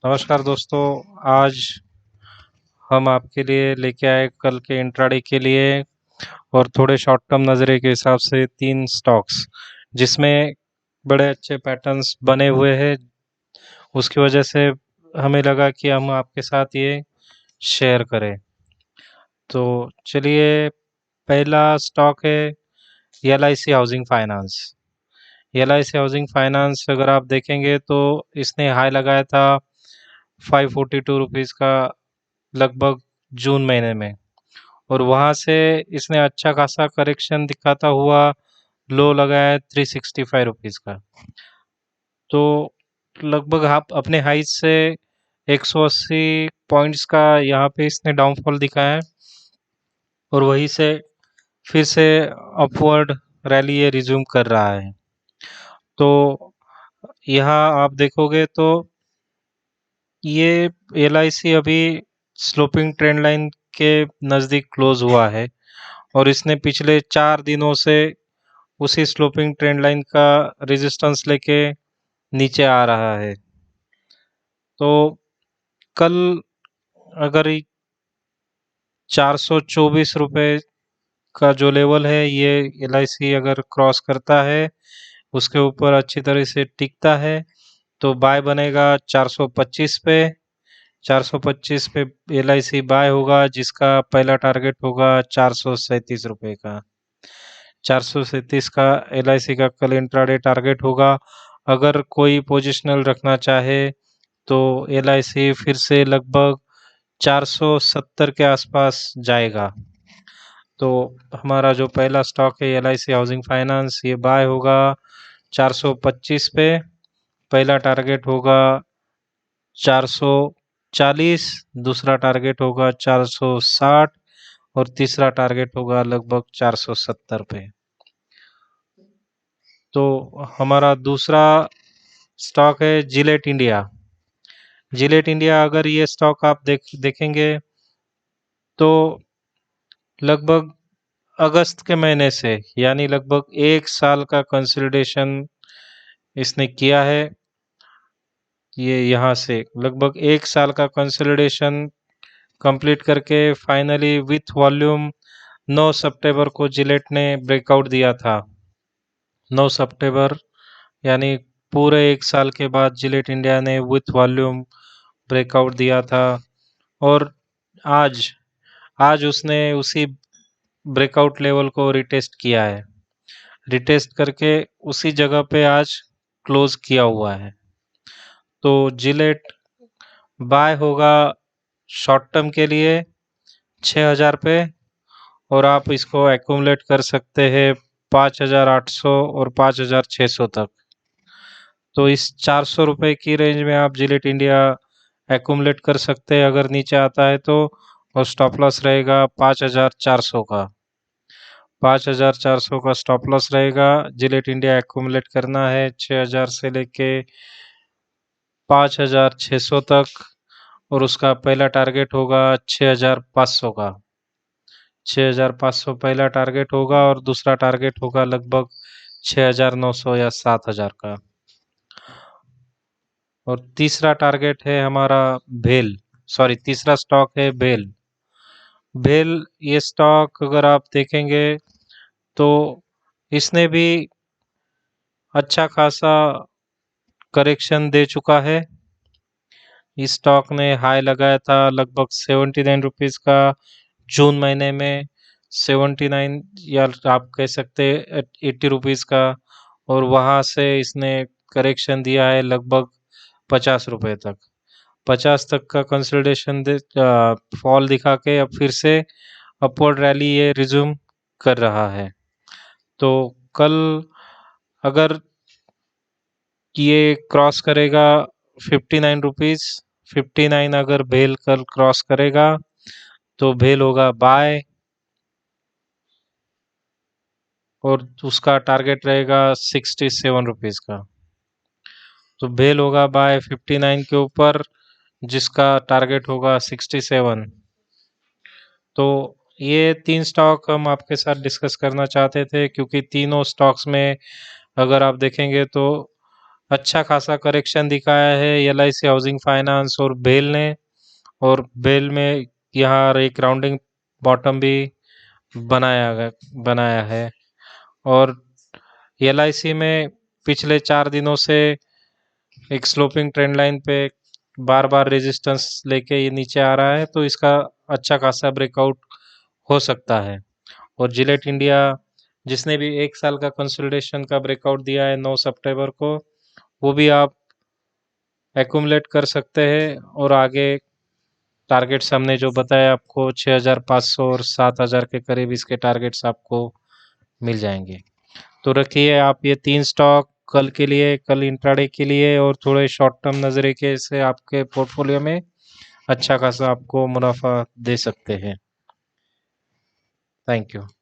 नमस्कार दोस्तों। आज हम आपके लिए लेके आए कल के इंट्राडे के लिए और थोड़े शॉर्ट टर्म नज़रिए के हिसाब से 3 स्टॉक्स जिसमें बड़े अच्छे पैटर्न्स बने हुए हैं। उसकी वजह से हमें लगा कि हम आपके साथ ये शेयर करें। तो चलिए, पहला स्टॉक है LIC housing finance. LIC housing finance अगर आप देखेंगे तो इसने हाई लगाया था 542 रुपीज़ का लगभग जून महीने में, और वहां से इसने अच्छा खासा करेक्शन दिखाता हुआ लो लगाया है 365 रुपीज़ का। तो लगभग आप अपने हाइट से 180 पॉइंट्स का यहाँ पे इसने डाउनफॉल दिखाया है, और वहीं से फिर से अपवर्ड रैली ये रिज्यूम कर रहा है। तो यहाँ आप देखोगे तो ये एलआईसी अभी स्लोपिंग ट्रेंड लाइन के नज़दीक क्लोज हुआ है, और इसने पिछले 4 दिनों से उसी स्लोपिंग ट्रेंड लाइन का रेजिस्टेंस लेके नीचे आ रहा है। तो कल अगर 424 रुपये का जो लेवल है ये एलआईसी अगर क्रॉस करता है, उसके ऊपर अच्छी तरह से टिकता है, तो बाय बनेगा 425 पे। 425 पे एलआईसी बाय होगा, जिसका पहला टारगेट होगा 437 रुपये का। 437 का एलआईसी का कल इंट्राडे टारगेट होगा। अगर कोई पोजिशनल रखना चाहे तो एलआईसी फिर से लगभग 470 के आसपास जाएगा। तो हमारा जो पहला स्टॉक है एलआईसी हाउसिंग फाइनेंस, ये बाय होगा 425 पे। पहला टारगेट होगा 440, दूसरा टारगेट होगा 460, और तीसरा टारगेट होगा लगभग 470 पे। तो हमारा दूसरा स्टॉक है जिलेट इंडिया। जिलेट इंडिया अगर ये स्टॉक आप देखेंगे तो लगभग अगस्त के महीने से, यानी लगभग 1 साल का कंसोलिडेशन इसने किया है। ये यहाँ से लगभग 1 साल का कंसोलिडेशन कंप्लीट करके फाइनली विथ वॉल्यूम 9 सितंबर को जिलेट ने ब्रेकआउट दिया था। 9 सितंबर यानी पूरे 1 साल के बाद जिलेट इंडिया ने विथ वॉल्यूम ब्रेकआउट दिया था, और आज आज उसने उसी ब्रेकआउट लेवल को रिटेस्ट किया है। रिटेस्ट करके उसी जगह पे आज क्लोज किया हुआ है। तो जिलेट बाय होगा शॉर्ट टर्म के लिए 6000 पे, और आप इसको एक्यूमुलेट कर सकते हैं 5800 और 5600 तक। तो इस 400 रुपए की रेंज में आप जिलेट इंडिया एक्यूमुलेट कर सकते हैं अगर नीचे आता है तो, और स्टॉप लॉस रहेगा 5400 का। 5400 का स्टॉप लॉस रहेगा। जिलेट इंडिया एक्यूमुलेट करना है 6000 से लेके 5600 तक, और उसका पहला टारगेट होगा 6500 का। 6500 पहला टारगेट होगा, और दूसरा टारगेट होगा लगभग 6900 या 7000 का। और तीसरा टारगेट है हमारा भेल, सॉरी तीसरा स्टॉक है भेल। भेल ये स्टॉक अगर आप देखेंगे तो इसने भी अच्छा खासा करेक्शन दे चुका है। इस स्टॉक ने हाई लगाया था लगभग 79 रुपीज़ का जून महीने में, 79 या आप कह सकते हैं 80 रुपीज़ का, और वहाँ से इसने करेक्शन दिया है लगभग 50 रुपये तक। 50 तक का कंसोलिडेशन फॉल दिखा के अब फिर से अपवर्ड रैली ये रिज्यूम कर रहा है। तो कल अगर ये क्रॉस करेगा 59 रुपीज़, 59 अगर भेल कल क्रॉस करेगा तो भेल होगा बाय, और उसका टारगेट रहेगा 67 रुपीज़ का। तो भेल होगा बाय 59 के ऊपर, जिसका टारगेट होगा 67। तो ये 3 स्टॉक हम आपके साथ डिस्कस करना चाहते थे, क्योंकि तीनों स्टॉक्स में अगर आप देखेंगे तो अच्छा खासा करेक्शन दिखाया है एलआईसी हाउसिंग फाइनेंस और बेल ने। और बेल में यहाँ एक राउंडिंग बॉटम भी बनाया है। और एलआईसी में पिछले 4 दिनों से एक स्लोपिंग ट्रेंड लाइन पे बार बार रेजिस्टेंस लेके ये नीचे आ रहा है, तो इसका अच्छा खासा ब्रेकआउट हो सकता है। और जिलेट इंडिया जिसने भी 1 साल का कंसोलिडेशन का ब्रेकआउट दिया है 9 सितंबर को, वो भी आप एक्यूमुलेट कर सकते हैं। और आगे टारगेट्स हमने जो बताया आपको 6500 और 7000 के करीब इसके टारगेट्स आपको मिल जाएंगे। तो रखिए आप ये 3 स्टॉक कल के लिए, कल इंट्राडे के लिए, और थोड़े शॉर्ट टर्म नजरे के से आपके पोर्टफोलियो में अच्छा खासा आपको मुनाफा दे सकते हैं। Thank you.